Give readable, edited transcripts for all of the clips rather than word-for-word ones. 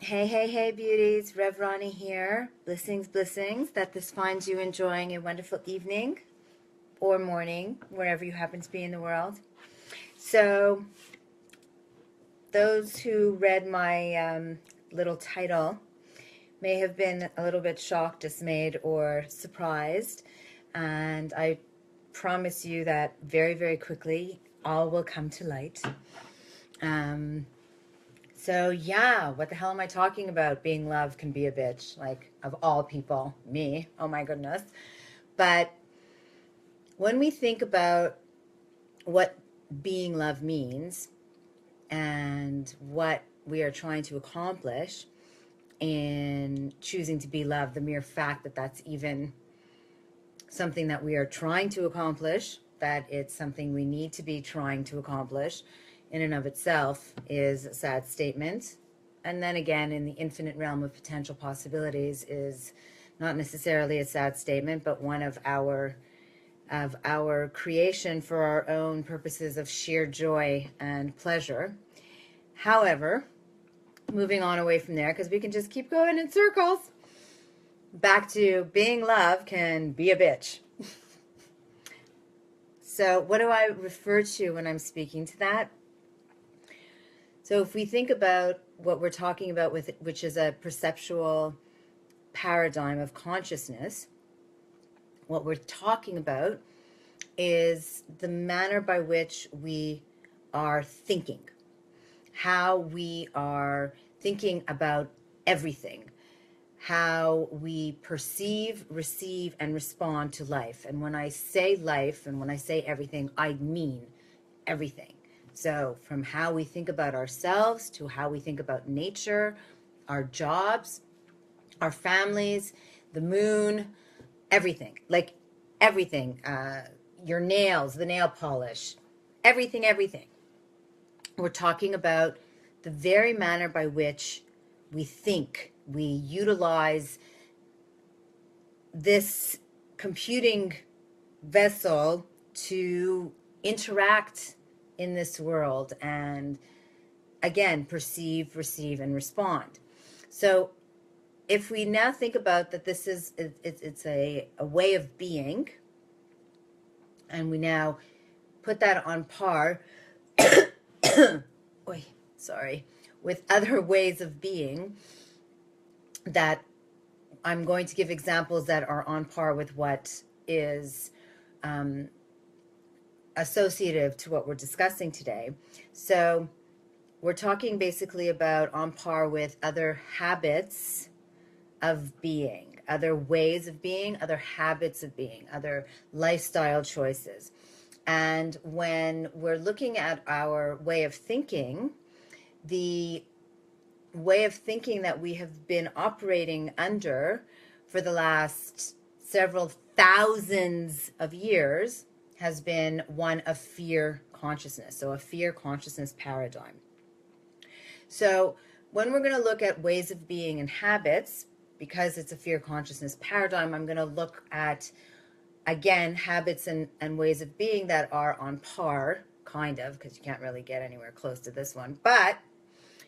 Hey, hey, hey, beauties. Rev Ronnie here. Blessings, blessings. That this finds you enjoying a wonderful evening or morning, wherever you happen to be in the world. So, those who read my little title may have been a little bit shocked, dismayed, or surprised. And I promise you that very, very quickly, all will come to light. So yeah, what the hell am I talking about? Being loved can be a bitch, like of all people, me. Oh my goodness. But when we think about what being loved means and what we are trying to accomplish in choosing to be loved, the mere fact that that's even something that we are trying to accomplish, that it's something we need to be trying to accomplish in and of itself is a sad statement. And then again, in the infinite realm of potential possibilities is not necessarily a sad statement, but one of our creation for our own purposes of sheer joy and pleasure. However, moving on away from there, because we can just keep going in circles, back to being love can be a bitch. So what do I refer to when I'm speaking to that? So if we think about what we're talking about with, which is a perceptual paradigm of consciousness, what we're talking about is the manner by which we are thinking, how we are thinking about everything, how we perceive, receive, and respond to life. And when I say life and when I say everything, I mean everything. So from how we think about ourselves to how we think about nature, our jobs, our families, the moon, everything, like everything, your nails, the nail polish, everything, everything. We're talking about the very manner by which we think, we utilize this computing vessel to interact in this world and again perceive, receive, and respond. So if we now think about that this is it's a way of being, and we now put that on par Oy, sorry, with other ways of being, that I'm going to give examples that are on par with what is associative to what we're discussing today. So we're talking basically about on par with other habits of being, other ways of being, other habits of being, other lifestyle choices. And when we're looking at our way of thinking, the way of thinking that we have been operating under for the last several thousands of years has been one of fear consciousness. So a fear consciousness paradigm. So when we're going to look at ways of being and habits, because it's a fear consciousness paradigm, I'm going to look at, again, habits and ways of being that are on par, kind of, because you can't really get anywhere close to this one. But,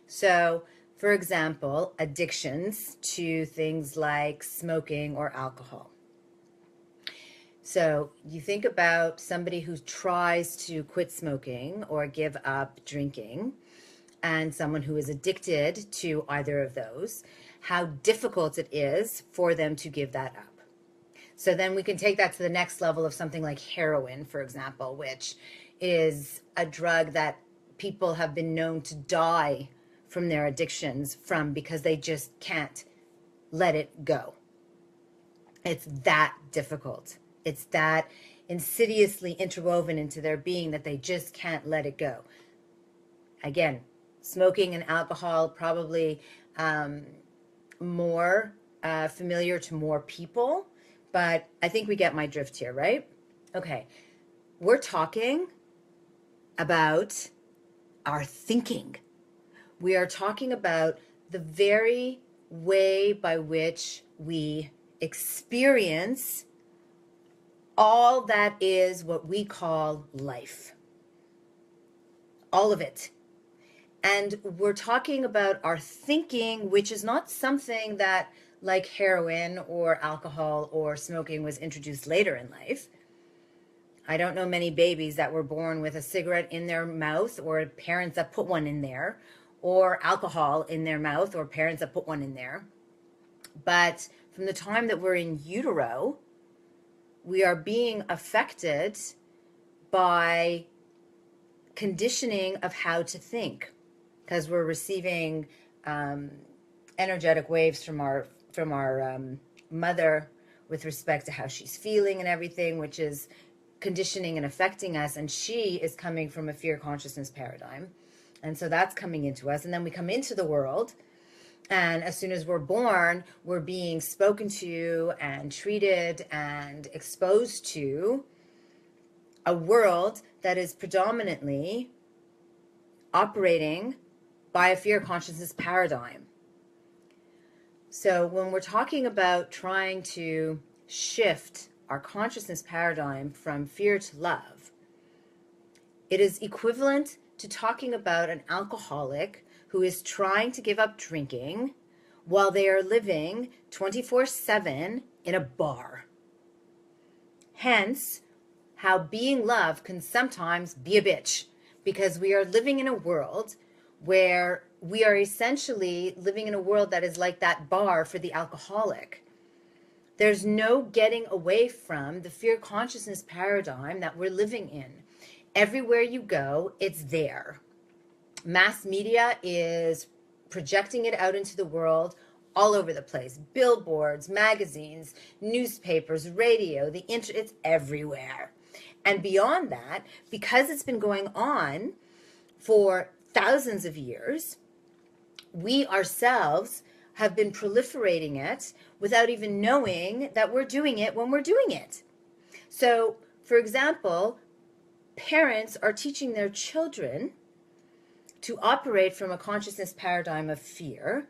so, for example, addictions to things like smoking or alcohol. So you think about somebody who tries to quit smoking or give up drinking, and someone who is addicted to either of those, how difficult it is for them to give that up. So then we can take that to the next level of something like heroin, for example, which is a drug that people have been known to die from their addictions from because they just can't let it go. It's that difficult. It's that insidiously interwoven into their being that they just can't let it go. Again, smoking and alcohol probably more familiar to more people, but I think we get my drift here, right? Okay, we're talking about our thinking. We are talking about the very way by which we experience all that is what we call life. All of it. And we're talking about our thinking, which is not something that, like heroin or alcohol or smoking, was introduced later in life. I don't know many babies that were born with a cigarette in their mouth, or parents that put one in there, or alcohol in their mouth, or parents that put one in there. But from the time that we're in utero, we are being affected by conditioning of how to think, because we're receiving energetic waves from our mother with respect to how she's feeling and everything, which is conditioning and affecting us. And she is coming from a fear consciousness paradigm, and so that's coming into us. And then we come into the world, and as soon as we're born, we're being spoken to and treated and exposed to a world that is predominantly operating by a fear consciousness paradigm. So when we're talking about trying to shift our consciousness paradigm from fear to love, it is equivalent to talking about an alcoholic who is trying to give up drinking while they are living 24/7 in a bar. Hence, how being love can sometimes be a bitch, because we are living in a world where we are essentially living in a world that is like that bar for the alcoholic. There's no getting away from the fear consciousness paradigm that we're living in. Everywhere you go, it's there. Mass media is projecting it out into the world all over the place. Billboards, magazines, newspapers, radio, the internet, it's everywhere. And beyond that, because it's been going on for thousands of years, we ourselves have been proliferating it without even knowing that we're doing it when we're doing it. So, for example, parents are teaching their children to operate from a consciousness paradigm of fear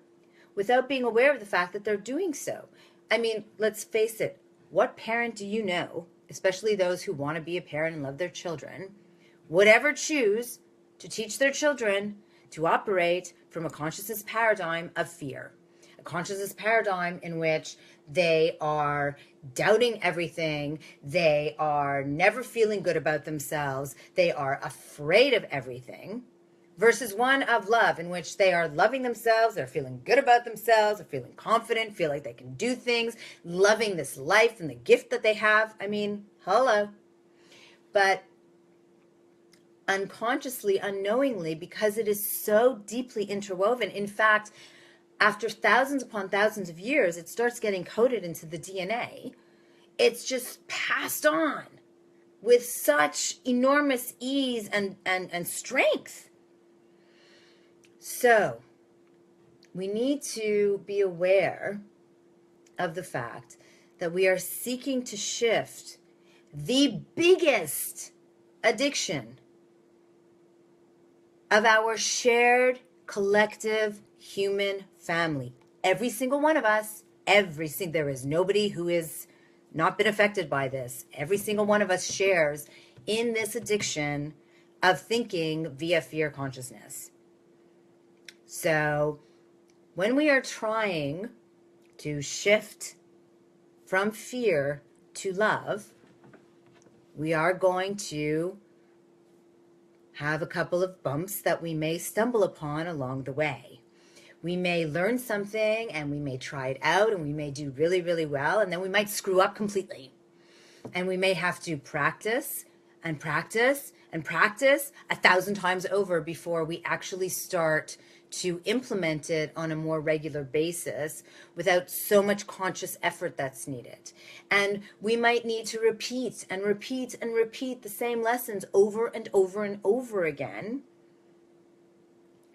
without being aware of the fact that they're doing so. I mean, let's face it, what parent do you know, especially those who want to be a parent and love their children, would ever choose to teach their children to operate from a consciousness paradigm of fear? A consciousness paradigm in which they are doubting everything, they are never feeling good about themselves, they are afraid of everything, versus one of love in which they are loving themselves, they're feeling good about themselves, they're feeling confident, feel like they can do things, loving this life and the gift that they have. I mean, hello. But unconsciously, unknowingly, because it is so deeply interwoven, in fact, after thousands upon thousands of years, it starts getting coded into the DNA. It's just passed on with such enormous ease and strength. So we need to be aware of the fact that we are seeking to shift the biggest addiction of our shared collective human family. Every single one of us, there is nobody who is not been affected by this. Every single one of us shares in this addiction of thinking via fear consciousness. So when we are trying to shift from fear to love, we are going to have a couple of bumps that we may stumble upon along the way. We may learn something and we may try it out and we may do really, really well, and then we might screw up completely. And we may have to practice and practice and practice 1,000 times over before we actually start to implement it on a more regular basis without so much conscious effort that's needed. And we might need to repeat and repeat and repeat the same lessons over and over and over again.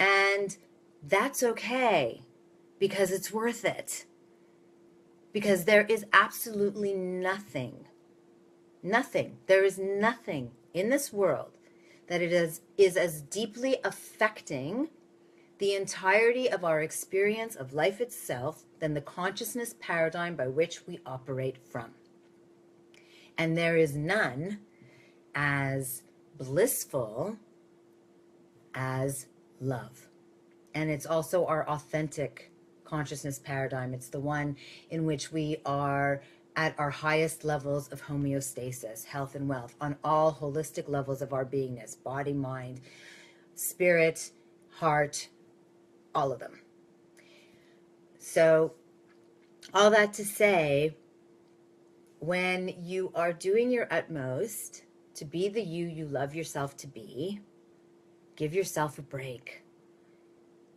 And that's okay, because it's worth it. Because there is absolutely nothing, there is nothing in this world that it is as deeply affecting the entirety of our experience of life itself than the consciousness paradigm by which we operate from. And there is none as blissful as love. And it's also our authentic consciousness paradigm. It's the one in which we are at our highest levels of homeostasis, health and wealth, on all holistic levels of our beingness, body, mind, spirit, heart, all of them. So all that to say, when you are doing your utmost to be the you love yourself to be, give yourself a break.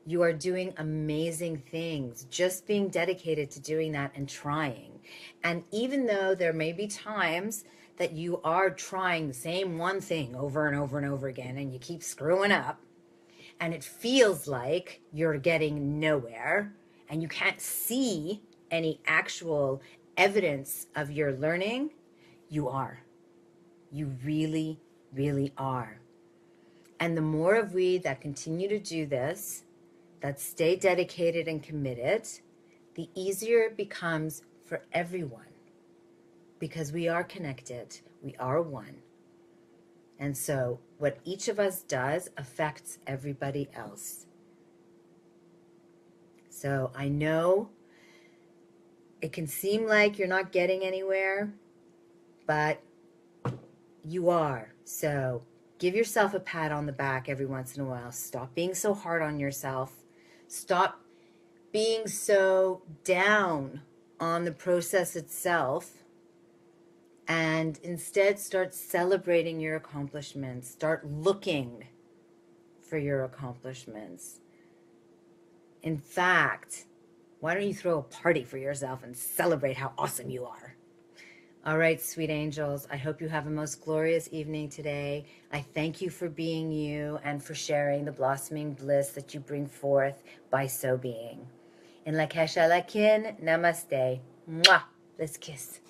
You are doing amazing things, just being dedicated to doing that and trying. And even though there may be times that you are trying the same one thing over and over and over again, and you keep screwing up, and it feels like you're getting nowhere, and you can't see any actual evidence of your learning, you are. You really, really are. And the more of we that continue to do this, that stay dedicated and committed, the easier it becomes for everyone, because we are connected, we are one. And so what each of us does affects everybody else. So I know it can seem like you're not getting anywhere, but you are. So give yourself a pat on the back every once in a while. Stop being so hard on yourself. Stop being so down on the process itself, and instead start celebrating your accomplishments. Start looking for your accomplishments. In fact, why don't you throw a party for yourself and celebrate how awesome you are? All right, sweet angels, I hope you have a most glorious evening today. I thank you for being you and for sharing the blossoming bliss that you bring forth by so being. In Lakesh Alakin, namaste. Mwah. Let's kiss.